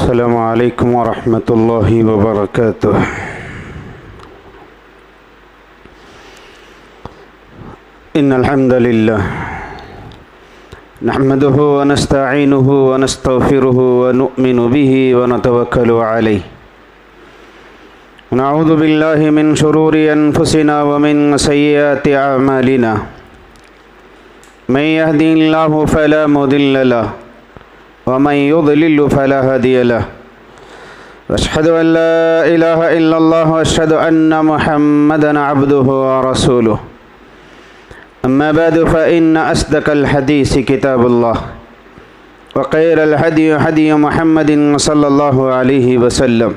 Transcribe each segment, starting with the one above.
अस्सलामु अलैकुम वरहमतुल्लाहि वबरकातुह। इन्नल हम्दुलिल्लाह नहमदुहु व नस्तईनुहु व नस्तगफिरुहु व नु'मिनु बिही व नतवक्कलु अलैहि व नऊज़ु बिल्लाहि मिन शुरूरि अनफुसिना व मिन सय्यिआति अअमालिना। मन यहदिहिल्लाहु फला मुदिल्ल लहु व मन युद्लिल फला हादिय लहु। अशहदु अन ला इलाहा इल्लल्लाह व अशहदु अन्ना मुहम्मदन अब्दुहु व रसूलुहु। अम्मा बअद फ़इन्न अस्दक़ल हदीस किताबुल्लाह व खैरल हदी हदी मुहम्मदिन सल्लल्लाहु अलैहि वसल्लम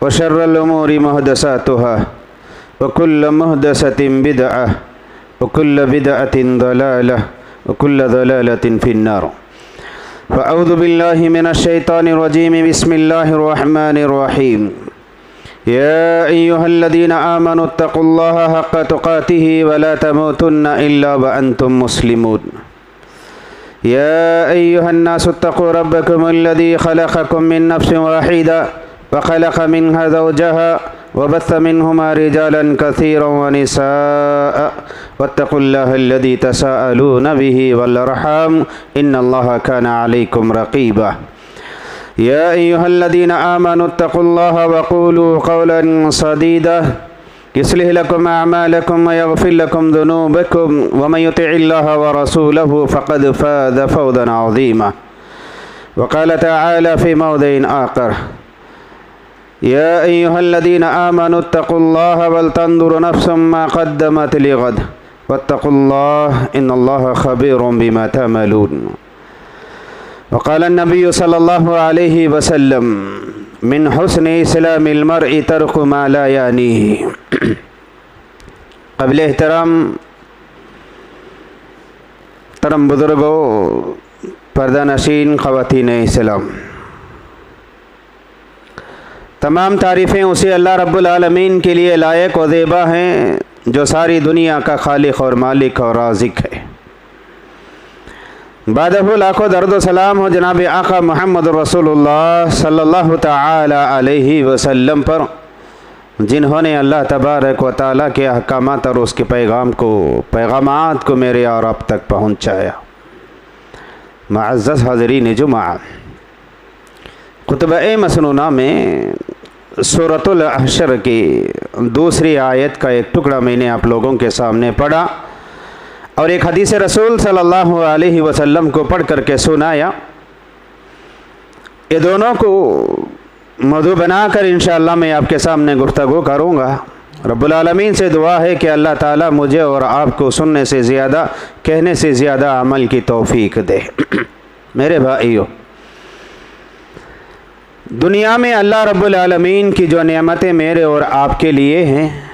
व शर्रल उमूरि मुहदसातुहा व कुल्लु मुहदसतिन बिदअह व कुल्लु बिदअतिन दलालह व कुल्लु दलालतिन फिन्नार। फ़अऊज़ु बिल्लाहि मिनश शैतानिर रजीम। बिस्मिल्लाहिर रहमानिर रहीम। या अय्युहल्लज़ीना आमनु अत्तक़ुल्लाहा हक़्क़ तुक़ातिही व ला तमूतुन्ना इल्ला व अंतुम मुस्लिमून। या अय्युहन्नासु इत्तक़ू रब्बकुमुल्लज़ी ख़लक़कुम मिन नफ़्सिन वाहिदा व ख़लक़ मिन्हा ज़ौजहा व बस्स मिन्हुमा रिजालन कसीरन व निसाअ वत्तक़ुल्लाहल्लज़ी तसाअलून बिही वल अर्हाम इन्नल्लाहा काना अलैकुम रक़ीबा। या अय्युहल्लज़ीना आमनु अत्तक़ुल्लाहा व क़ूलू क़ौलन सदीदा युस्लिह लकुम अअमालकुम व यग़फ़िर लकुम ज़ुनूबकुम व मन युतिइल्लाहा व रसूलहु फ़क़द फ़ाज़ फ़ौज़न अज़ीमा। व क़ाल तआला फ़ी मौदिइन आख़र या अय्युहल्लज़ीना आमनु अत्तक़ुल्लाहा वल तंज़ुर नफ़्सुम मा क़द्दमत लिग़द वत्तक़ुल्लाह इन्नल्लाहा ख़बीरुम बिमा तअमलून। वक़ाल नबी सल्लल्लाहु अलैहि वसल्लम मिन हुस्नि इस्लामिल मर्इ तर्कु मा ला यानीही। क़ाबिल एहतराम तरम बुज़ुर्गों, पर्दा नशीन ख़वातीन इस्लाम, तमाम तारीफ़ें उसी अल्लाह रब्बुल आलमीन के लिए लायक व ज़ेबा हैं जो सारी दुनिया का खालिक और मालिक और राज़िक है। बादहु लाखों दर्द सलाम हो जनाब आका मोहम्मद रसूलुल्लाह सल्लल्लाहु ताला अलैहि वसल्लम पर, जिन्होंने अल्लाह तबारक व तआला के अहकामात और उसके पैगामात को मेरे और आप तक पहुँचाया। मुअज़्ज़ज़ हाज़रीन जुमा, खुतबा मसनूना में सूरतुल हशर की दूसरी आयत का एक टुकड़ा मैंने आप लोगों के सामने पढ़ा और एक हदीस रसूल सल्लल्लाहु अलैहि वसल्लम को पढ़ करके सुनाया। ये दोनों को मौजू बनाकर इंशाअल्लाह मैं आपके सामने गुफ्तगू करूँगा। रब्बुल आलमीन से दुआ है कि अल्लाह ताला मुझे और आपको सुनने से ज़्यादा, कहने से ज़्यादा अमल की तौफीक दे। मेरे भाइयों, दुनिया में अल्लाह रब्बुल आलमीन की जो नेमतें मेरे और आपके लिए हैं,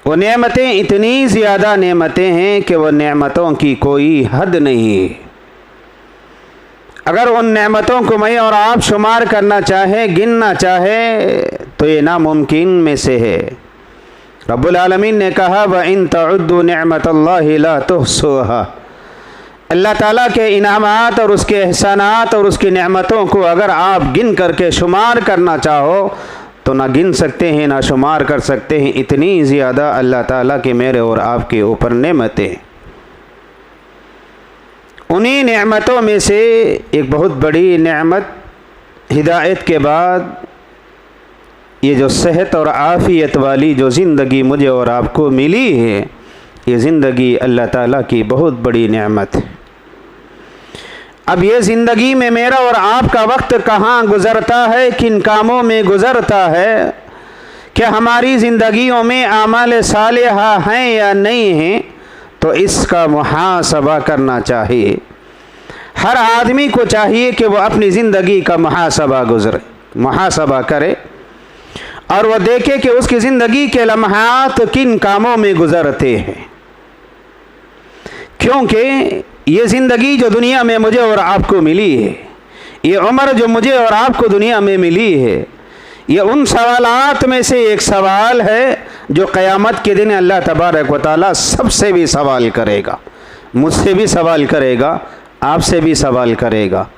वो नेमतें इतनी ज़्यादा नेमतें हैं कि वो नेमतों की कोई हद नहीं। अगर उन नेमतों को मैं और आप शुमार करना चाहे, गिनना चाहे, तो ये नामुमकिन में से है। रब्बुल आलमीन ने कहा व इन तउद्दू निअमतल्लाहि ला तुहसूहा। अल्लाह ताला के इनामात और उसके एहसानात और उसकी नेमतों को अगर आप गिन करके शुमार करना चाहो तो ना गिन सकते हैं, ना शुमार कर सकते हैं। इतनी ज़्यादा अल्लाह ताला के मेरे और आपके ऊपर नेमतें। उन्हीं नेमतों में से एक बहुत बड़ी नेमत, हिदायत के बाद ये जो सेहत और आफ़ियत वाली जो ज़िंदगी मुझे और आपको मिली है, ये ज़िंदगी अल्लाह ताला की बहुत बड़ी नेमत है। अब ये ज़िंदगी में मेरा और आपका वक्त कहाँ गुज़रता है, किन कामों में गुज़रता है, क्या हमारी ज़िंदगियों में आमाल सालिहा हैं या नहीं हैं, तो इसका मुहासबा करना चाहिए। हर आदमी को चाहिए कि वह अपनी ज़िंदगी का मुहासबा करे और वह देखे कि उसकी ज़िंदगी के लम्हात किन कामों में गुज़रते हैं। क्योंकि ये ज़िंदगी जो दुनिया में मुझे और आपको मिली है, ये उम्र जो मुझे और आपको दुनिया में मिली है, ये उन सवालात में से एक सवाल है जो क़यामत के दिन अल्लाह तबारक व तआला सबसे भी सवाल करेगा। मुझसे भी सवाल करेगा, आपसे भी सवाल करेगा।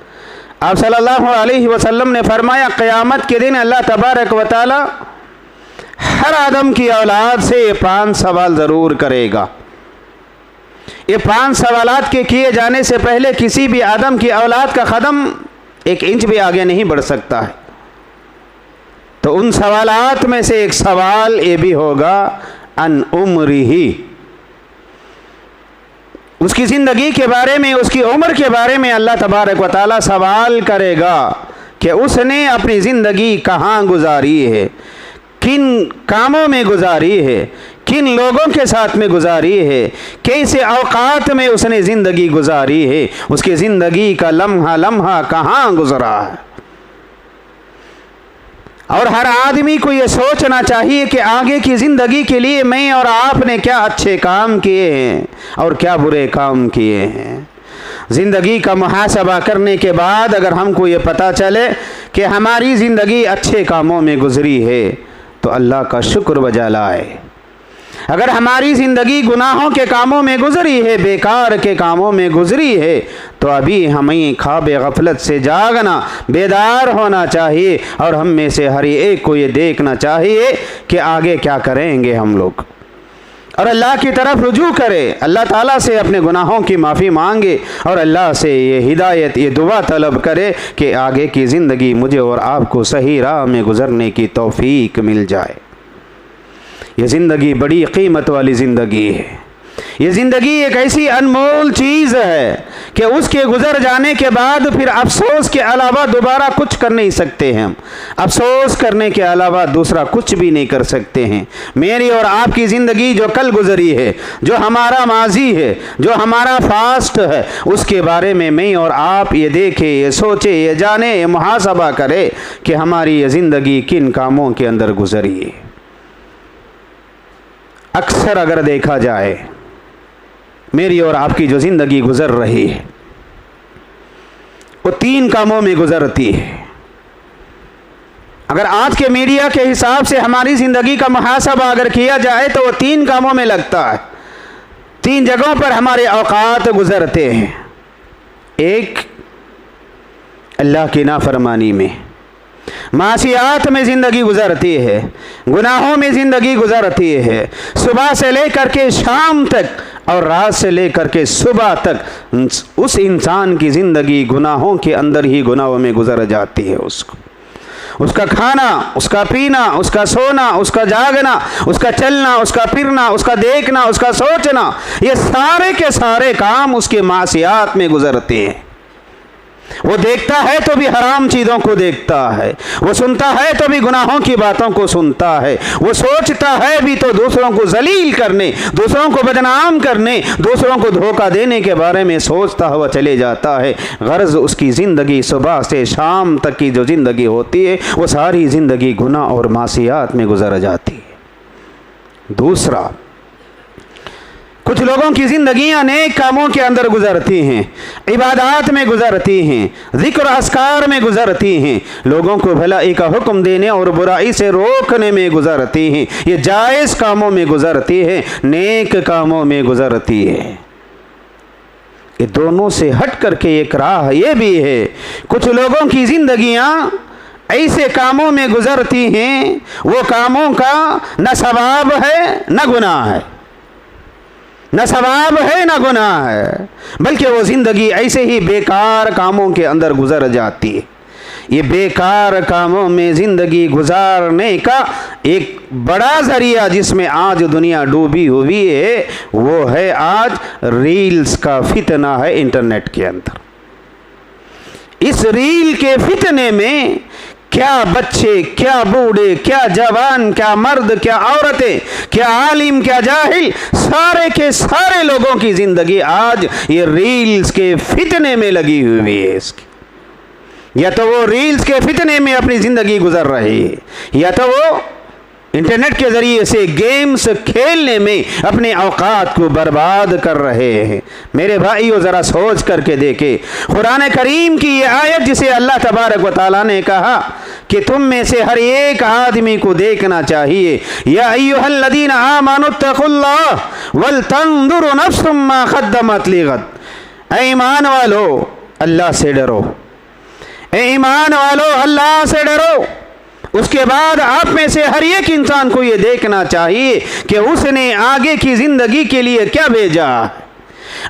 आप सल्लल्लाहु अलैहि वसल्लम ने फरमाया, क़यामत के दिन अल्लाह तबारक व तआला हर आदम की औलाद से 5 सवाल ज़रूर करेगा। ये 5 सवालात के किए जाने से पहले किसी भी आदम की औलाद का कदम 1 इंच भी आगे नहीं बढ़ सकता है। तो उन सवालात में से एक सवाल ये भी होगा अन उम्रिही, उसकी ज़िंदगी के बारे में, उसकी उम्र के बारे में अल्लाह तबारक व तआला सवाल करेगा कि उसने अपनी ज़िंदगी कहाँ गुजारी है, किन कामों में गुजारी है, किन लोगों के साथ में गुजारी है, कैसे औकात में उसने ज़िंदगी गुजारी है, उसकी ज़िंदगी का लम्हा लम्हा कहाँ गुजरा है। और हर आदमी को ये सोचना चाहिए कि आगे की ज़िंदगी के लिए मैं और आपने क्या अच्छे काम किए हैं और क्या बुरे काम किए हैं। ज़िंदगी का मुहासबा करने के बाद अगर हमको ये पता चले कि हमारी ज़िंदगी अच्छे कामों में गुजरी है तो अल्लाह का शुक्र बजा लाए। अगर हमारी ज़िंदगी गुनाहों के कामों में गुजरी है, बेकार के कामों में गुजरी है, तो अभी हमें ख्वाब गफलत से जागना, बेदार होना चाहिए और हम में से हर एक को ये देखना चाहिए कि आगे क्या करेंगे हम लोग, और अल्लाह की तरफ रुजू करे, अल्लाह ताला से अपने गुनाहों की माफ़ी मांगे और अल्लाह से ये हिदायत, ये दुआ तलब करे कि आगे की ज़िंदगी मुझे और आपको सही राह में गुज़रने की तौफीक मिल जाए। ये ज़िंदगी बड़ी कीमत वाली ज़िंदगी है। ये ज़िंदगी एक ऐसी अनमोल चीज़ है कि उसके गुज़र जाने के बाद फिर अफसोस के अलावा दोबारा कुछ कर नहीं सकते हैं हम। अफसोस करने के अलावा दूसरा कुछ भी नहीं कर सकते हैं। मेरी और आपकी ज़िंदगी जो कल गुज़री है, जो हमारा माजी है, जो हमारा फास्ट है, उसके बारे में मैं और आप ये देखें, ये सोचें, ये जाने, ये मुहासबा करें कि हमारी ये ज़िंदगी किन कामों के अंदर गुज़री है। अक्सर अगर देखा जाए मेरी और आपकी जो ज़िंदगी गुज़र रही है वो 3 कामों में गुज़रती है। अगर आज के मीडिया के हिसाब से हमारी ज़िंदगी का मुहासबा अगर किया जाए तो वो 3 कामों में लगता है। 3 जगहों पर हमारे औकात गुज़रते हैं। एक, अल्लाह की नाफरमानी में, मासियात में ज़िंदगी गुज़रती है, गुनाहों में ज़िंदगी गुज़रती है। सुबह से लेकर के शाम तक और रात से लेकर के सुबह तक उस इंसान की ज़िंदगी गुनाहों के अंदर ही गुनाहों में गुज़र जाती है। उसका खाना, उसका पीना, उसका सोना, उसका जागना, उसका चलना, उसका फिरना, उसका देखना, उसका सोचना, ये सारे के सारे काम उसके मासियात में गुज़रते हैं। वो देखता है तो भी हराम चीज़ों को देखता है, वो सुनता है तो भी गुनाहों की बातों को सुनता है, वो सोचता है भी तो दूसरों को जलील करने, दूसरों को बदनाम करने, दूसरों को धोखा देने के बारे में सोचता हुआ चले जाता है। गर्ज उसकी ज़िंदगी सुबह से शाम तक की जो ज़िंदगी होती है वो सारी ज़िंदगी गुनाह और मासियात में गुजर जाती है। दूसरा, कुछ लोगों की ज़िंदगियां नेक कामों के अंदर गुजरती हैं, इबादत में गुजरती हैं, ज़िक्र अस्कार में गुजरती हैं, लोगों को भलाई का हुक्म देने और बुराई से रोकने में गुजरती हैं, ये जायज़ कामों में गुजरती हैं, नेक कामों में गुजरती है। ये दोनों से हट करके एक राह ये भी है, कुछ लोगों की ज़िंदगियां ऐसे कामों में गुजरती हैं, वो कामों का न सवाब है न गुनाह है, न सवाब है न गुनाह है, बल्कि वो ज़िंदगी ऐसे ही बेकार कामों के अंदर गुजर जाती है। ये बेकार कामों में ज़िंदगी गुजारने का एक बड़ा ज़रिया जिसमें आज दुनिया डूबी हुई है वो है आज रील्स का फितना है इंटरनेट के अंदर। इस रील के फितने में क्या बच्चे, क्या बूढ़े, क्या जवान, क्या मर्द, क्या औरतें, क्या आलिम, क्या जाहिल, सारे के सारे लोगों की ज़िंदगी आज ये रील्स के फितने में लगी हुई है। इसकी या तो वो रील्स के फितने में अपनी ज़िंदगी गुजर रही है, या तो वो इंटरनेट के ज़रिए से गेम्स खेलने में अपने औकात को बर्बाद कर रहे हैं। मेरे भाइयों, ज़रा सोच करके देखें, कुरान करीम की ये आयत जिसे अल्लाह तबारक व तआला ने कहा कि तुम में से हर एक आदमी को देखना चाहिए, या अय्युहल्लज़ीना आमनुत्तकुल्लाह वल तंजुर नफ्सुम मा क़द्दमत लिगद, ऐ ईमान वालो अल्लाह से डरो, ए ईमान वालो, अल्लाह से डरो। उसके बाद आप में से हर एक इंसान को ये देखना चाहिए कि उसने आगे की ज़िंदगी के लिए क्या भेजा,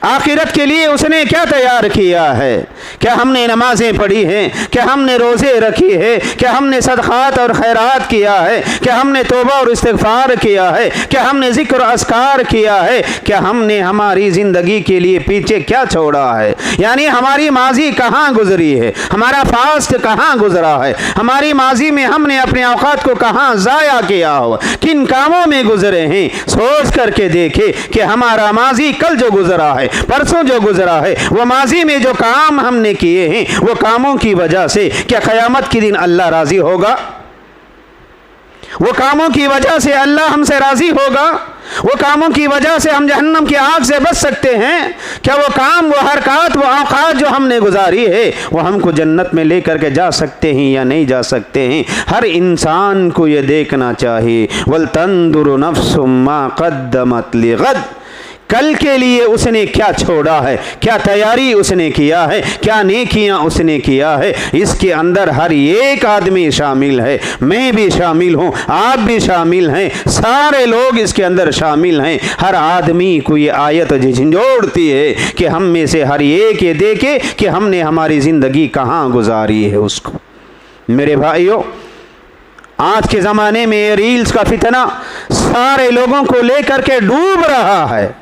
आखिरत के लिए उसने क्या तैयार किया है। क्या हमने नमाजें पढ़ी हैं? क्या हमने रोज़े रखी है? क्या हमने सदक़ात और खैरात किया है? क्या हमने तौबा और इस्तिग़फ़ार किया है? क्या हमने ज़िक्र और अस्कार किया है? क्या हमने हमारी ज़िंदगी के लिए पीछे क्या छोड़ा है? यानी हमारी माजी कहाँ गुजरी है, हमारा फास्ट कहाँ गुजरा है, हमारी माजी में हमने अपने औक़ात को कहाँ ज़ाया किया हो, किन कामों में गुजरे हैं। सोच करके देखे कि हमारा माजी कल जो गुजरा है, परसों जो गुजरा है, वो माजी में जो काम हमने किए हैं, वो कामों की वजह से क्या क़यामत के दिन अल्लाह राज़ी होगा? वो कामों की वजह से अल्लाह हमसे राज़ी होगा? वो कामों की वजह से हम जहन्नम की आग से बच सकते हैं? क्या वो काम, वो हरकत, वो औक़ात जो हमने गुजारी है, वो हमको जन्नत में लेकर के जा सकते हैं या नहीं जा सकते हैं? हर इंसान को ये देखना चाहिए, वल तंदुरु नफ्सुम मा क़द्दमत लिग़द, कल के लिए उसने क्या छोड़ा है, क्या तैयारी उसने किया है, क्या नेकियां उसने किया है। इसके अंदर हर एक आदमी शामिल है, मैं भी शामिल हूँ, आप भी शामिल हैं, सारे लोग इसके अंदर शामिल हैं। हर आदमी को ये आयत झंझोड़ती है कि हम में से हर एक ये देखे कि हमने हमारी ज़िंदगी कहाँ गुजारी है उसको। मेरे भाइयों, आज के ज़माने में रील्स का फितना सारे लोगों को लेकर के डूब रहा है।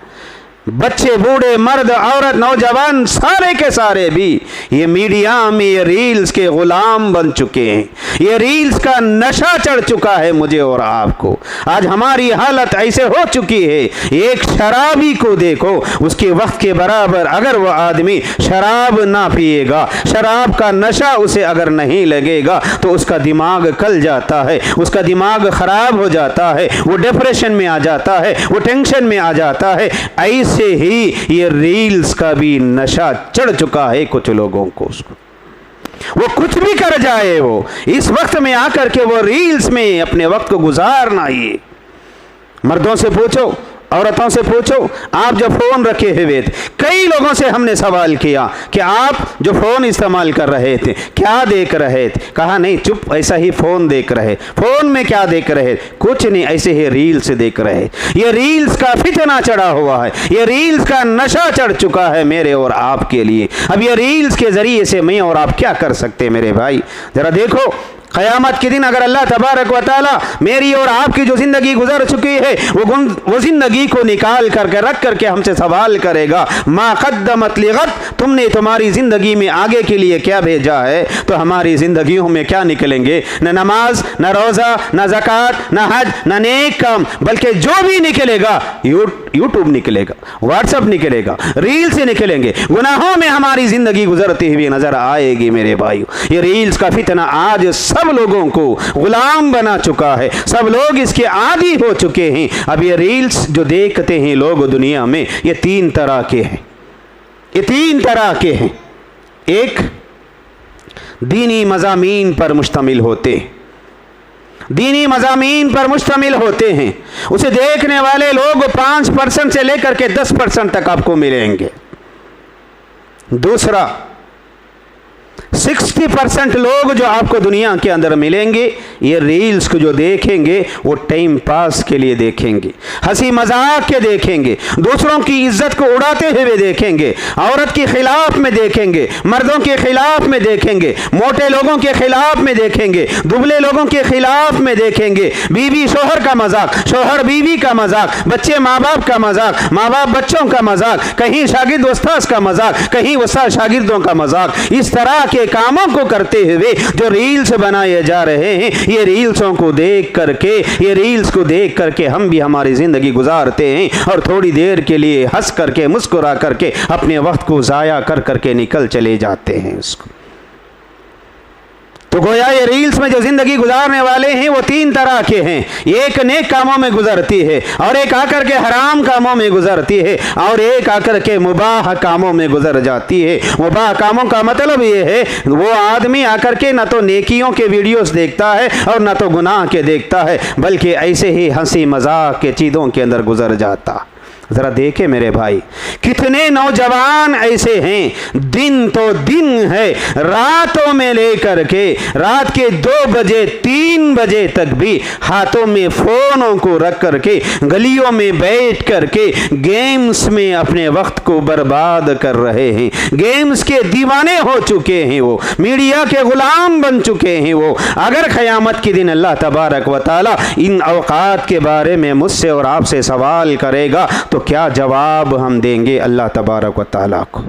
बच्चे, बूढ़े, मर्द, औरत, नौजवान, सारे के सारे भी ये मीडिया में ये रील्स के गुलाम बन चुके हैं। ये रील्स का नशा चढ़ चुका है मुझे और आपको। आज हमारी हालत ऐसे हो चुकी है, एक शराबी को देखो, उसके वक्त के बराबर अगर वह आदमी शराब ना पिएगा, शराब का नशा उसे अगर नहीं लगेगा तो उसका दिमाग कल जाता है, उसका दिमाग ख़राब हो जाता है, वो डिप्रेशन में आ जाता है, वो टेंशन में आ जाता है। ऐसे ही ये रील्स का भी नशा चढ़ चुका है कुछ लोगों को। उसको वो कुछ भी कर जाए, वो इस वक्त में आकर के वो रील्स में अपने वक्त को गुजारना ही। मर्दों से पूछो, औरतों से पूछो, आप जो फ़ोन रखे हुए थे, कई लोगों से हमने सवाल किया कि आप जो फ़ोन इस्तेमाल कर रहे थे क्या देख रहे थे? कहा नहीं, चुप, ऐसा ही फ़ोन देख रहे। फ़ोन में क्या देख रहे? कुछ नहीं, ऐसे ही रील्स देख रहे। ये रील्स का फितना चढ़ा हुआ है, ये रील्स का नशा चढ़ चुका है मेरे और आपके लिए। अब ये रील्स के ज़रिए से मैं और आप क्या कर सकते हैं मेरे भाई? ज़रा देखो, क़यामत के दिन अगर अल्लाह तबारक व तआला मेरी और आपकी जो ज़िंदगी गुजर चुकी है वो ज़िंदगी को निकाल करके रख करके हमसे सवाल करेगा, मा क़द्दमत लिग़द, तुमने तुम्हारी ज़िंदगी में आगे के लिए क्या भेजा है? तो हमारी ज़िंदगियों में क्या निकलेंगे? न नमाज, न रोज़ा, न ज़कात, न हज, न नेक काम, बल्कि जो भी निकलेगा यूट्यूब निकलेगा, व्हाट्सअप निकलेगा, रील से निकलेंगे। गुनाहों में हमारी ज़िंदगी गुजरती हुई नज़र आएगी मेरे भाइयों। ये रील्स का फितना आज सब लोगों को गुलाम बना चुका है, सब लोग इसके आदी हो चुके हैं। अब ये रील्स जो देखते हैं लोग दुनिया में, ये तीन तरह के हैं, ये तीन तरह के हैं। एक दीनी मज़ामीन पर मुश्तमिल होते हैं, दीनी मज़ामीन पर मुश्तमिल होते हैं, उसे देखने वाले लोग 5% से लेकर के 10% तक आपको मिलेंगे। दूसरा 60% लोग जो आपको दुनिया के अंदर मिलेंगे, ये रील्स को जो देखेंगे वो टाइम पास के लिए देखेंगे, हंसी मजाक के देखेंगे, दूसरों की इज्जत को उड़ाते हुए देखेंगे, औरत के खिलाफ में देखेंगे, मर्दों के खिलाफ में देखेंगे, मोटे लोगों के खिलाफ में देखेंगे, दुबले लोगों के खिलाफ में देखेंगे, बीवी शोहर का मजाक, शोहर बीवी का मजाक, बच्चे माँ बाप का मजाक, माँ बाप बच्चों का मजाक, कहीं शागिर्द उस्ताद का मजाक, कहीं उस्ताद शागिर्दों का मजाक। इस तरह के कामों को करते हुए जो रील्स बनाए जा रहे हैं, ये रील्सों को देख करके, ये रील्स को देख करके हम भी हमारी ज़िंदगी गुजारते हैं और थोड़ी देर के लिए हंस करके, मुस्कुरा करके अपने वक्त को ज़ाया कर करके निकल चले जाते हैं उसको। तो गोया ये रील्स में जो ज़िंदगी गुजारने वाले हैं वो तीन तरह के हैं। एक नेक कामों में गुजरती है, और एक आकर के हराम कामों में गुजरती है, और एक आकर के मुबाह कामों में गुजर जाती है। मुबाह कामों का मतलब ये है वो आदमी आकर के ना तो नेकियों के वीडियोस देखता है और ना तो गुनाह के देखता है, बल्कि ऐसे ही हंसी मजाक के चीज़ों के अंदर गुजर जाता। ज़रा देखे मेरे भाई, कितने नौजवान ऐसे हैं, दिन तो दिन है, रातों में लेकर के रात के 2 बजे 3 बजे तक भी हाथों में फ़ोनों को रख करके गलियों में बैठ करके गेम्स में अपने वक्त को बर्बाद कर रहे हैं। गेम्स के दीवाने हो चुके हैं, वो मीडिया के गुलाम बन चुके हैं वो। अगर क़यामत के दिन अल्लाह तबारक व तआला इन औकात के बारे में मुझसे और आपसे सवाल करेगा तो क्या जवाब हम देंगे अल्लाह तबारक व तआला को?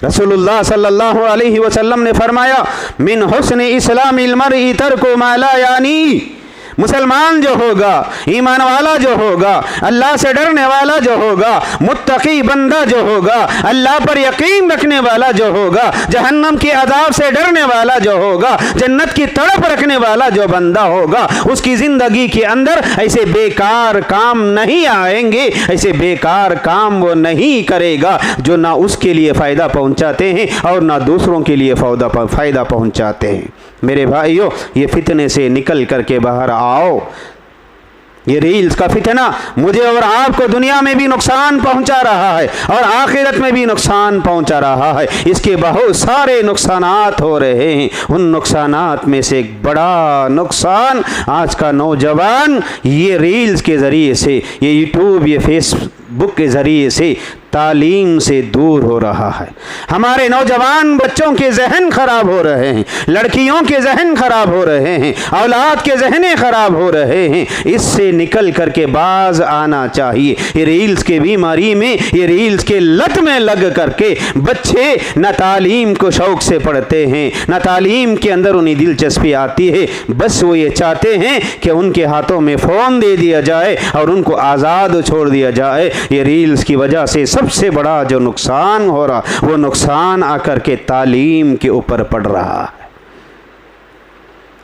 रसूलुल्लाह सल्लल्लाहु अलैहि वसल्लम ने फरमाया, मिन हुस्न इस्लामिल मर्इ तर्कु मा ला यानी। मुसलमान जो होगा, ईमान वाला जो होगा, अल्लाह से डरने वाला जो होगा, मुत्तकी बंदा जो होगा, अल्लाह पर यकीन रखने वाला जो होगा, जहन्नम के अज़ाब से डरने वाला जो होगा, जन्नत की तड़प रखने वाला जो बंदा होगा, उसकी ज़िंदगी के अंदर ऐसे बेकार काम नहीं आएंगे, ऐसे बेकार काम वो नहीं करेगा जो ना उसके लिए फ़ायदा पहुंचाते हैं और ना दूसरों के लिए फ़ायदा पहुंचाते हैं। मेरे भाइयों, ये फितने से निकल करके बाहर आओ। ये रील्स का फितना मुझे और आपको दुनिया में भी नुकसान पहुंचा रहा है और आखिरत में भी नुकसान पहुंचा रहा है। इसके बहुत सारे नुकसानात हो रहे हैं। उन नुकसानात में से एक बड़ा नुकसान आज का नौजवान ये रील्स के ज़रिए से, ये यूट्यूब, ये फेसबुक के ज़रिए से तालीम से दूर हो रहा है। हमारे नौजवान बच्चों के जहन खराब हो रहे हैं, लड़कियों के जहन खराब हो रहे हैं, औलाद के जहने खराब हो रहे हैं। इससे निकल करके बाज आना चाहिए। ये रील्स के बीमारी में, ये रील्स के लत में लग करके बच्चे न तालीम को शौक से पढ़ते हैं, न तालीम के अंदर उन्हें दिलचस्पी आती है। बस वो ये चाहते हैं कि उनके हाथों में फ़ोन दे दिया जाए और उनको आज़ाद छोड़ दिया जाए। ये रील्स की वजह से सबसे बड़ा जो नुकसान हो रहा, वो नुकसान आकर के तालीम के ऊपर पड़ रहा है।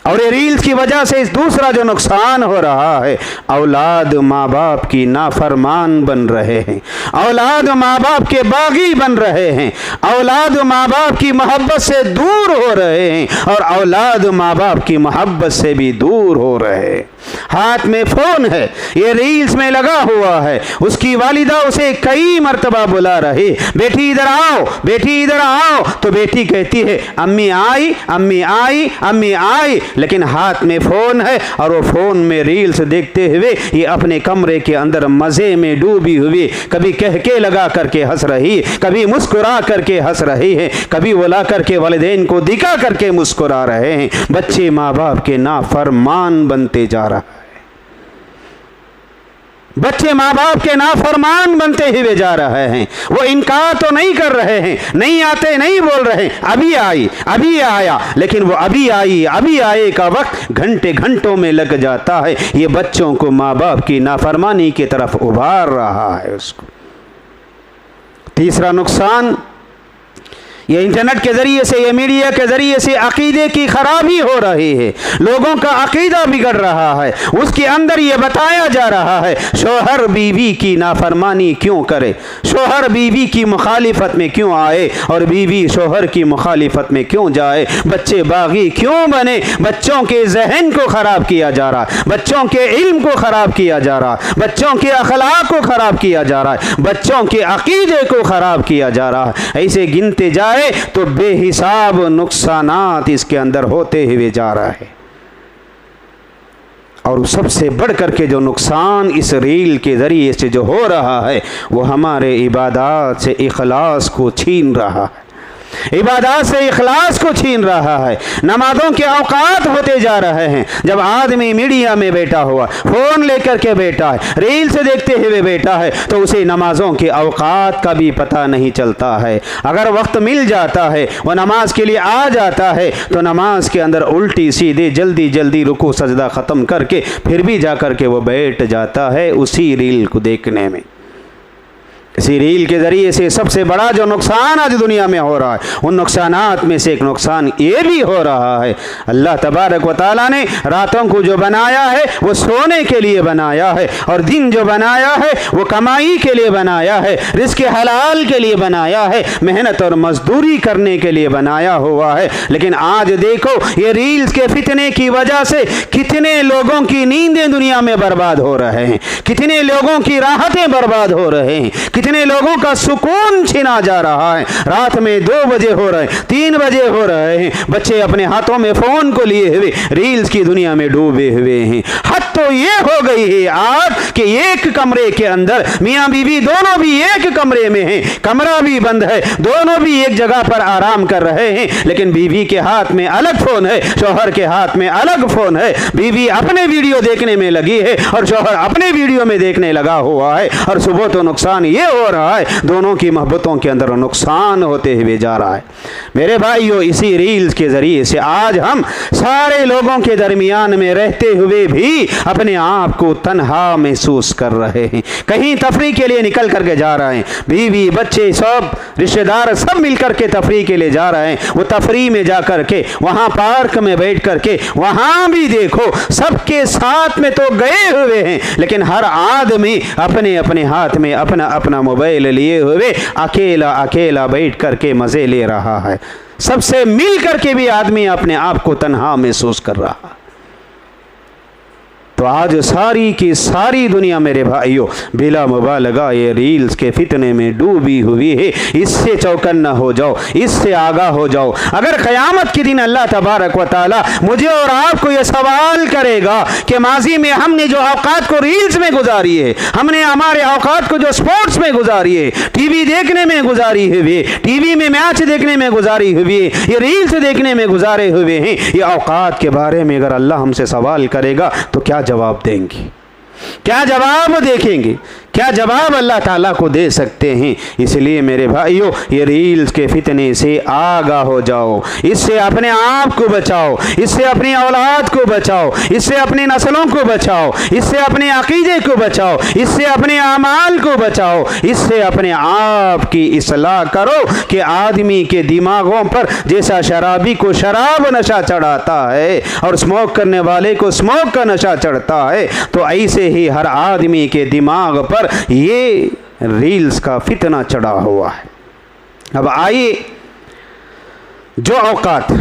और ये रील्स की वजह से इस दूसरा जो नुकसान हो रहा है, औलाद माँ बाप की नाफरमान बन रहे हैं, औलाद माँ बाप के बागी बन रहे हैं, औलाद माँ बाप की मोहब्बत से दूर हो रहे हैं और औलाद माँ बाप की मोहब्बत से भी दूर हो रहे हैं। हाथ में फ़ोन है, ये रील्स में लगा हुआ है, उसकी वालिदा उसे कई मर्तबा बुला रही, बेटी इधर आओ, बेटी इधर आओ, तो बेटी कहती है अम्मी आई, अम्मी आई, अम्मी आई, लेकिन हाथ में फ़ोन है और वो फ़ोन में रील्स देखते हुए ये अपने कमरे के अंदर मज़े में डूबी हुई, कभी कह के लगा करके हंस रही, कभी मुस्कुरा करके हंस रही है, कभी वो ला करके वालिदैन को दिखा करके मुस्कुरा रहे हैं। बच्चे माँ बाप के नाफरमान बनते जा रहा है, बच्चे माँ बाप के नाफरमान बनते हुए जा रहे हैं। वो इनकार तो नहीं कर रहे हैं, नहीं आते, नहीं बोल रहे, अभी आई, अभी आया, लेकिन वो अभी आई, अभी आए का वक्त घंटे घंटों में लग जाता है। ये बच्चों को माँ बाप की नाफरमानी की तरफ उभार रहा है उसको। तीसरा नुकसान, ये इंटरनेट के ज़रिए से, ये मीडिया के ज़रिए से अक़ीदे की ख़राबी हो रही है, लोगों का अक़ीदा बिगड़ रहा है। उसके अंदर ये बताया जा रहा है शोहर बीवी की नाफरमानी क्यों करे, शोहर बीवी की मुखालिफत में क्यों आए और बीवी शोहर की मुखालिफत में क्यों जाए, बच्चे बागी क्यों बने, बच्चों के जहन को ख़राब किया जा रहा है, बच्चों के इल्म को ख़राब किया जा रहा है, बच्चों के अखलाक को ख़राब किया जा रहा है, बच्चों के अक़ीदे को ख़राब किया जा रहा है। ऐसे गिनते जाए तो बेहिसाब नुकसानात इसके अंदर होते हुए जा रहा है। और सबसे बढ़ करके जो नुकसान इस रील के ज़रिए से जो हो रहा है, वो हमारे इबादत से इखलास को छीन रहा है, इबादत से इखलास को छीन रहा है। नमाज़ों के औकात होते जा रहे हैं। जब आदमी मीडिया में बैठा हुआ, फ़ोन लेकर के बैठा है, रील से देखते हुए बैठा है, तो उसे नमाज़ों के औकात का भी पता नहीं चलता है। अगर वक्त मिल जाता है, वह नमाज के लिए आ जाता है, तो नमाज के अंदर उल्टी सीधे जल्दी जल्दी रुकू सजदा ख़त्म करके फिर भी जा कर के वो बैठ जाता है उसी रील को देखने में। इसी रील के ज़रिए से सबसे बड़ा जो नुकसान आज दुनिया में हो रहा है, उन नुकसानात में से एक नुकसान ये भी हो रहा है, अल्लाह तबारक व तआला ने रातों को जो बनाया है वो सोने के लिए बनाया है, और दिन जो बनाया है वो कमाई के लिए बनाया है, रिज़्क़ हलाल के लिए बनाया है, मेहनत और मजदूरी करने के लिए बनाया हुआ है। लेकिन आज देखो ये रील्स के फितने की वजह से कितने लोगों की नींदें दुनिया में बर्बाद हो रहे हैं, कितने लोगों की राहतें बर्बाद हो रहे हैं, कितने लोगों का सुकून छीना जा रहा है। रात में 2 बजे हो रहे हैं, 3 बजे हो रहे हैं, बच्चे अपने हाथों में फोन को लिए हुए रील्स की दुनिया में डूबे हुए हैं। हद तो ये हो गई है आज कि एक कमरे के अंदर मियाँ बीवी दोनों भी एक कमरे में हैं, कमरा भी बंद है, दोनों भी एक जगह पर आराम कर रहे हैं, लेकिन बीवी के हाथ में अलग फोन है, शौहर के हाथ में अलग फोन है। बीवी अपने वीडियो देखने में लगी है और शौहर अपने वीडियो में देखने लगा हुआ है, और सुबह तो नुकसान ये हो रहा है, दोनों की मोहब्बतों के अंदर नुकसान होते हुए जा रहा है। मेरे भाइयों, इसी रील्स के जरिए से आज हम सारे लोगों के दरमियान में रहते हुए भी अपने आप को तन्हा महसूस कर रहे हैं। कहीं तफरीह के लिए निकल करके जा रहे हैं, बीवी बच्चे सब रिश्तेदार सब मिल करके तफरीह के लिए जा रहे हैं। वो तफरीह में जा करके वहाँ पार्क में बैठ करके वहाँ भी देखो सबके साथ में तो गए हुए हैं, लेकिन हर आदमी अपने अपने हाथ में अपना अपना मोबाइल लिए हुए अकेला अकेला बैठ करके मज़े ले रहा है। सबसे मिल करके भी आदमी अपने आप को तन्हा महसूस कर रहा है। तो आज सारी की सारी दुनिया मेरे भाइयों बिला मुबालगा ये रील्स के फितने में डूबी हुई है। इससे चौकन्ना हो जाओ, इससे आगाह हो जाओ। अगर क़यामत के दिन अल्लाह तबारक व तआला मुझे और आपको ये सवाल करेगा कि माजी में हमने जो औकात को रील्स में गुजारी है, हमने हमारे औकात को जो स्पोर्ट्स में गुजारी है, टीवी देखने में गुजारी हुई है, टीवी में मैच देखने में गुजारी हुई है, ये रील्स देखने में गुजारे हुए हैं, ये औकात के बारे में अगर अल्लाह हमसे सवाल करेगा तो क्या जवाब देंगे, क्या जवाब देखेंगे, क्या जवाब अल्लाह ताला को दे सकते हैं। इसलिए मेरे भाइयों ये रील्स के फितने से आगाह हो जाओ, इससे अपने आप को बचाओ, इससे अपनी औलाद को बचाओ, इससे अपनी नस्लों को बचाओ, इससे अपने अकीदे को बचाओ, इससे अपने अमाल को बचाओ, इससे अपने आप की इस्लाह करो कि आदमी के दिमागों पर जैसा शराबी को शराब नशा चढ़ाता है और स्मोक करने वाले को स्मोक का नशा चढ़ता है, तो ऐसे ही हर आदमी के दिमाग पर ये रील्स का फितना चढ़ा हुआ है। अब आइए, जो औकात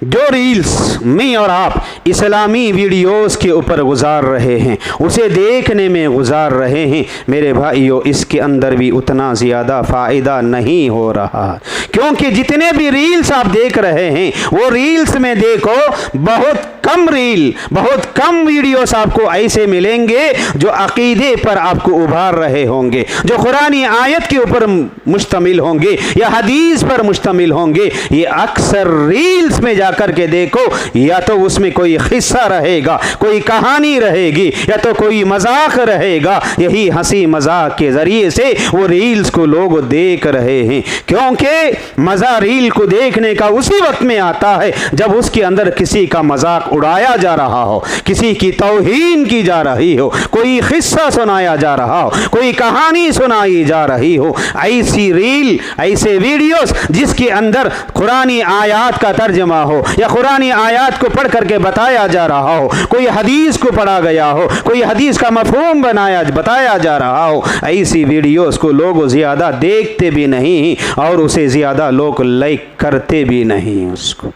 जो रील्स मैं और आप इस्लामी वीडियोस के ऊपर गुजार रहे हैं, उसे देखने में गुजार रहे हैं, मेरे भाइयों इसके अंदर भी उतना ज़्यादा फ़ायदा नहीं हो रहा, क्योंकि जितने भी रील्स आप देख रहे हैं वो रील्स में देखो बहुत कम रील, बहुत कम वीडियोस आपको ऐसे मिलेंगे जो अकीदे पर आपको उभार रहे होंगे, जो कुरानी आयत के ऊपर मुश्तमिल होंगे या हदीस पर मुश्तमिल होंगे। ये अक्सर रील्स में जाकर के देखो, या तो उसमें कोई हिस्सा रहेगा, कोई कहानी रहेगी, या तो कोई मजाक रहेगा। यही हंसी मजाक के जरिए से वो रील्स को लोग देख रहे हैं, क्योंकि मजा रील को देखने का उसी वक्त में आता है जब उसके अंदर किसी का मजाक उड़ाया जा रहा हो, किसी की तौहीन की जा रही हो, कोई किस्सा सुनाया जा रहा हो, कोई कहानी सुनाई जा रही हो। ऐसी रील, ऐसे वीडियोस जिसके अंदर कुरानी आयत का तर्जमा हो या कुरानी आयत को पढ़ करके बताया जा रहा हो, कोई हदीस को पढ़ा गया हो, कोई हदीस का मफहूम बताया जा रहा हो, ऐसी वीडियोस को लोग ज़्यादा देखते भी नहीं और उसे ज़्यादा लोग लाइक करते भी नहीं। उसको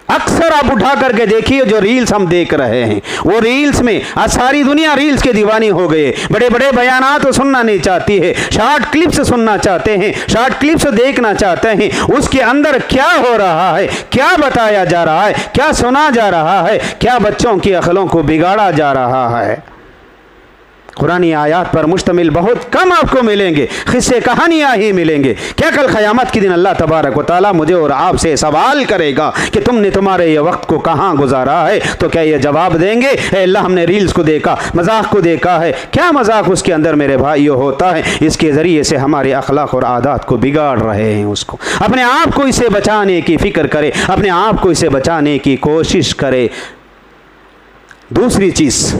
अक्सर आप उठा करके देखिए जो रील्स हम देख रहे हैं, वो रील्स में आज सारी दुनिया रील्स के दीवानी हो गई है। बड़े बड़े बयानात तो सुनना नहीं चाहती है, शॉर्ट क्लिप्स सुनना चाहते हैं, शॉर्ट क्लिप्स देखना चाहते हैं। उसके अंदर क्या हो रहा है, क्या बताया जा रहा है, क्या सुना जा रहा है, क्या बच्चों की अक्लों को बिगाड़ा जा रहा है। कुरानी आयत पर मुश्तमिल बहुत कम आपको मिलेंगे, किस्से कहानियाँ ही मिलेंगे। क्या कल क़यामत के दिन अल्लाह तबारक व तआला मुझे और आपसे सवाल करेगा कि तुमने तुम्हारे ये वक्त को कहाँ गुजारा है, तो क्या ये जवाब देंगे अल्लाह हमने रील्स को देखा, मजाक को देखा है। क्या मजाक उसके अंदर मेरे भाइयों होता है, इसके ज़रिए से हमारे अखलाक और आदत को बिगाड़ रहे हैं। उसको अपने आप को इसे बचाने की फ़िक्र करे, अपने आप को इसे बचाने की कोशिश करे। दूसरी चीज़,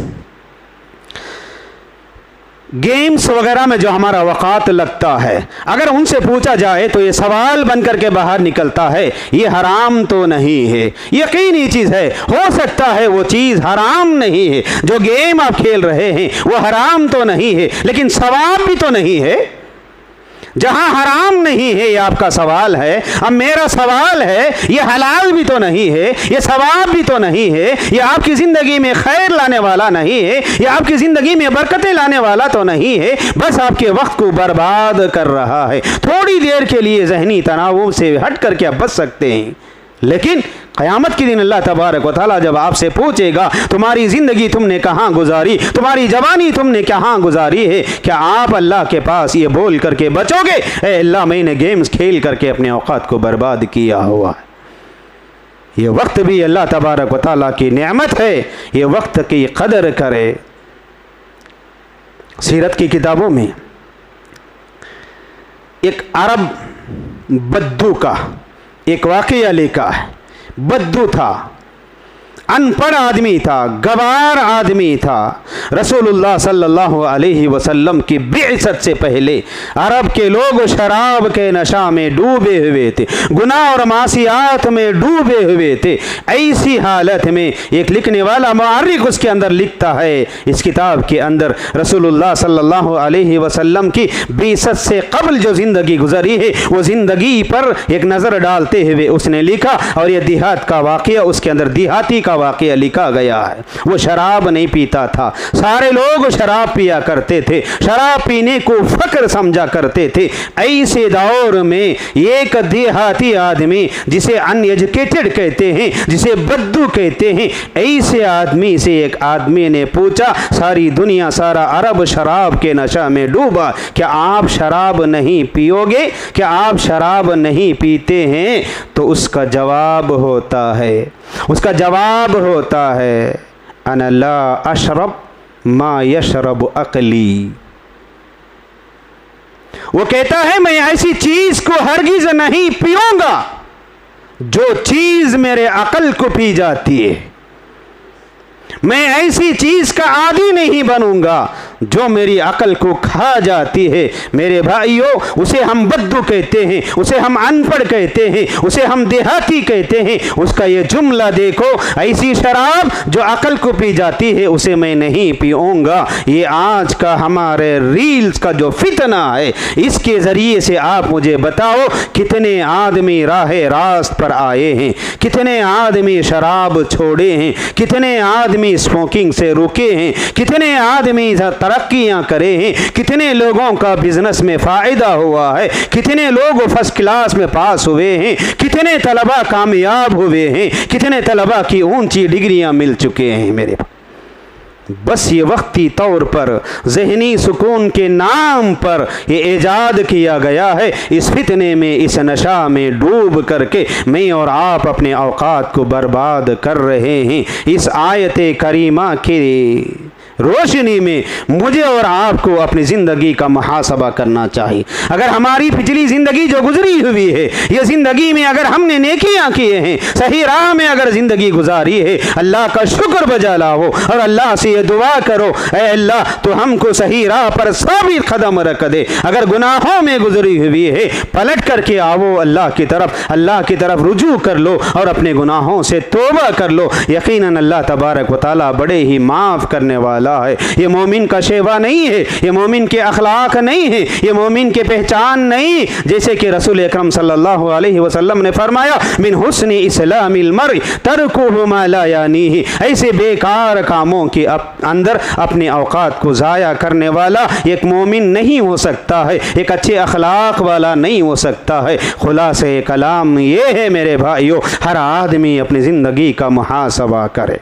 गेम्स वगैरह में जो हमारा वक़ात लगता है, अगर उनसे पूछा जाए तो ये सवाल बन करके बाहर निकलता है, ये हराम तो नहीं है। यकीनी चीज़ है, हो सकता है वो चीज़ हराम नहीं है, जो गेम आप खेल रहे हैं वो हराम तो नहीं है, लेकिन सवाब भी तो नहीं है। जहां हराम नहीं है ये आपका सवाल है। अब मेरा सवाल है, ये हलाल भी तो नहीं है, ये सवाब भी तो नहीं है, ये आपकी ज़िंदगी में खैर लाने वाला नहीं है, ये आपकी ज़िंदगी में बरकतें लाने वाला तो नहीं है, बस आपके वक्त को बर्बाद कर रहा है। थोड़ी देर के लिए ज़हनी तनाव से हट करके आप बच सकते हैं, लेकिन क़यामत के दिन अल्लाह तबारक व तआला जब आपसे पूछेगा तुम्हारी ज़िंदगी तुमने कहाँ गुजारी, तुम्हारी जवानी तुमने कहाँ गुजारी है, क्या आप अल्लाह के पास ये बोल करके बचोगे, ए अल्लाह मैंने गेम्स खेल करके अपने औकात को बर्बाद किया हुआ है। ये वक्त भी अल्लाह तबारक व तआला की नेमत है, ये वक्त की कदर करे। सीरत की किताबों में एक अरब बद्दू का एक वाक़या लिखा है। बद्दू था, अनपढ़ आदमी था, गवार आदमी था। रसूलुल्लाह सल्लल्लाहु अलैहि वसल्लम की बिअसत से पहले अरब के लोग शराब के नशा में डूबे हुए थे, गुनाह और मासियात में डूबे हुए थे। ऐसी हालत में एक लिखने वाला मुअर्रिख उसके अंदर लिखता है, इस किताब के अंदर रसूलुल्लाह सल्लल्लाहु अलैहि वसल्लम की बिअसत से कबल जो ज़िंदगी गुजरी है वो ज़िंदगी पर एक नज़र डालते हुए उसने लिखा, और ये देहात का वाक़या, उसके अंदर देहाती का वाक़या लिखा गया है। वो शराब नहीं पीता था, सारे लोग शराब पिया करते थे, शराब पीने को फ़क्र समझा करते थे। ऐसे दौर में एक देहाती आदमी जिसे अनएजुकेटेड कहते हैं, जिसे बद्दू कहते हैं, ऐसे आदमी से एक आदमी ने पूछा, सारी दुनिया सारा अरब शराब के नशा में डूबा, क्या आप शराब नहीं पियोगे, क्या आप शराब नहीं पीते हैं? तो उसका जवाब होता है अना ला अशरब मा यशरब अक़ली। वो कहता है मैं ऐसी चीज को हरगिज नहीं पीऊंगा जो चीज मेरे अकल को पी जाती है। मैं ऐसी चीज का आदी नहीं बनूंगा जो मेरी अकल को खा जाती है। मेरे भाइयों, उसे हम बद्दू कहते हैं, उसे हम अनपढ़ कहते हैं, उसे हम देहाती कहते हैं। उसका ये जुमला देखो, ऐसी शराब जो अकल को पी जाती है उसे मैं नहीं पीऊंगा। ये आज का हमारे रील्स का जो फितना है, इसके ज़रिए से आप मुझे बताओ कितने आदमी राहे रास्त पर आए हैं, कितने आदमी शराब छोड़े हैं, कितने आदमी स्मोकिंग से रुके हैं, कितने आदमी तरक्कियां करे हैं, कितने लोगों का बिजनेस में फ़ायदा हुआ है, कितने लोग फर्स्ट क्लास में पास हुए हैं, कितने तलबा कामयाब हुए हैं, कितने तलबा की ऊंची डिग्रियां मिल चुके हैं। मेरे बस ये वक्ती तौर पर ज़हनी सुकून के नाम पर ये ईजाद किया गया है। इस फितने में, इस नशा में डूब करके मैं और आप अपने औकात को बर्बाद कर रहे हैं। इस आयत करीमा के रोशनी में मुझे और आपको अपनी ज़िंदगी का मुहासबा करना चाहिए। अगर हमारी पिछली ज़िंदगी जो गुजरी हुई है, ये ज़िंदगी में अगर हमने नेकियां किए हैं, सही राह में अगर ज़िंदगी गुजारी है, अल्लाह का शुक्र बजा लाओ और अल्लाह से ये दुआ करो, ऐ अल्लाह तो हमको सही राह पर साबित कदम रख दे। अगर गुनाहों में गुजरी हुई है, पलट करके आओ अल्लाह की तरफ रुजू कर लो और अपने गुनाहों से तौबा कर लो। यकीनन अल्लाह तबारक व तआला बड़े ही माफ़ करने वाला है। ये मोमिन का शेवा नहीं है, ये मोमिन के अखलाक नहीं है, ये मोमिन के पहचान नहीं। जैसे कि रसूल अकरम सल्लल्लाहु अलैहि वसल्लम ने फरमाया, मिन हुस्नि इस्लामिल मर्इ तर्कुहु मा ला यानीहि। ऐसे बेकार कामों के अंदर अपने औकात को ज़ाया करने वाला एक मोमिन नहीं हो सकता है, एक अच्छे अखलाक वाला नहीं हो सकता है। खुलासे कलाम ये है मेरे भाइयों, हर आदमी अपनी ज़िंदगी का मुहासबा करे।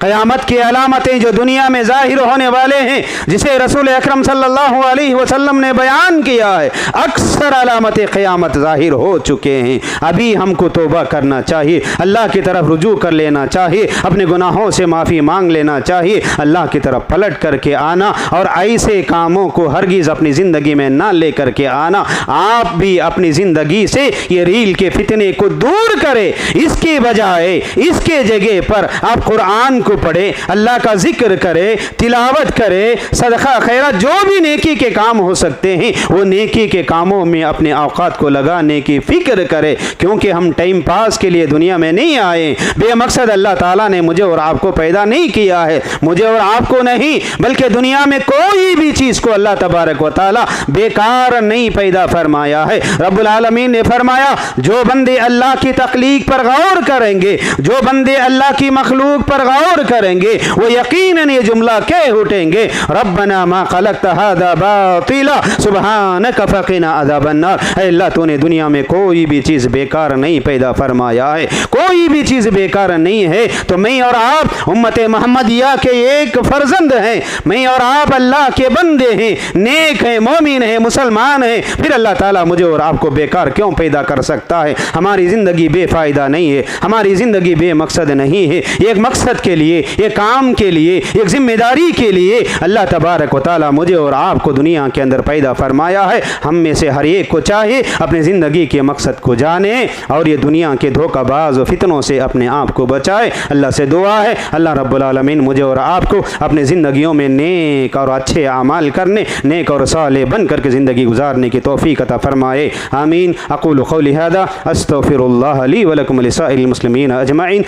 क़यामत की अलामतें जो दुनिया में ज़ाहिर होने वाले हैं, जिसे रसूल अकरम सल्लल्लाहु अलैहि वसल्लम ने बयान किया है, अक्सर अलामतें क़यामत ज़ाहिर हो चुके हैं। अभी हमको तौबा करना चाहिए, अल्लाह की तरफ रुजू कर लेना चाहिए, अपने गुनाहों से माफ़ी मांग लेना चाहिए, अल्लाह की तरफ पलट करके आना और ऐसे कामों को हरगिज़ अपनी ज़िंदगी में ना ले करके आना। आप भी अपनी ज़िंदगी से ये रील के फितने को दूर करें, इसके बजाय इसके जगह पर आप कुरान को पढ़े, अल्लाह का जिक्र करे, तिलावत करे, सदका खैरत, जो भी नेकी के काम हो सकते हैं वो नेकी के कामों में अपने औकात को लगाने की फ़िक्र करे, क्योंकि हम टाइम पास के लिए दुनिया में नहीं आए। बेमकसद अल्लाह ताला ने मुझे और आपको पैदा नहीं किया है, मुझे और आपको नहीं, बल्कि दुनिया में कोई भी चीज़ को अल्लाह तबारक व तआला बेकार नहीं पैदा फरमाया है। रब्बुल आलमीन ने फरमाया, जो बंदे अल्लाह की तख्लीक पर गौर करेंगे, जो बंदे अल्लाह की मखलूक पर गौर करेंगे, वो यकीनन ये जुमला कह उठेंगे, रब्बना मा खलक़्त हाज़ा बातिला सुब्हानक फ़क़िना अज़ाबन नार। अल्लाह तूने दुनिया में कोई भी चीज़ बेकार नहीं पैदा फरमाया है, कोई भी चीज़ बेकार नहीं है। तो मैं और आप उम्मत मोहम्मदिया के एक फर्जंद हैं, मैं और आप अल्लाह के बंदे हैं, नेक हैं, मोमिन हैं, मुसलमान हैं, फिर अल्लाह ताला मुझे और आपको बेकार क्यों पैदा कर सकता है? हमारी ज़िंदगी बेफ़ायदा नहीं है, हमारी ज़िंदगी बेमकसद नहीं है। एक मकसद के लिए, एक काम के लिए, एक जिम्मेदारी के लिए अल्लाह तबारक व तआला मुझे और आपको दुनिया के अंदर पैदा फरमाया है। हम में से हर एक को चाहिए अपनी ज़िंदगी के मकसद को जाने और ये दुनिया के धोखाबाज और फितनों से अपने आप को बचाए। अल्लाह से दुआ है, अल्लाह रब्बुल आलमीन मुझे और आपको अपनी ज़िंदगियों में नेक और अच्छे आमाल करने, नेक और साले बन करके ज़िंदगी गुजारने की तौफीक अता फरमाए। आमीन। अक़ूलु क़ौली हाज़ा अस्तग़फ़िरुल्लाह ली व लकुम व लिसाइरिल मुस्लिमीन अजमईन।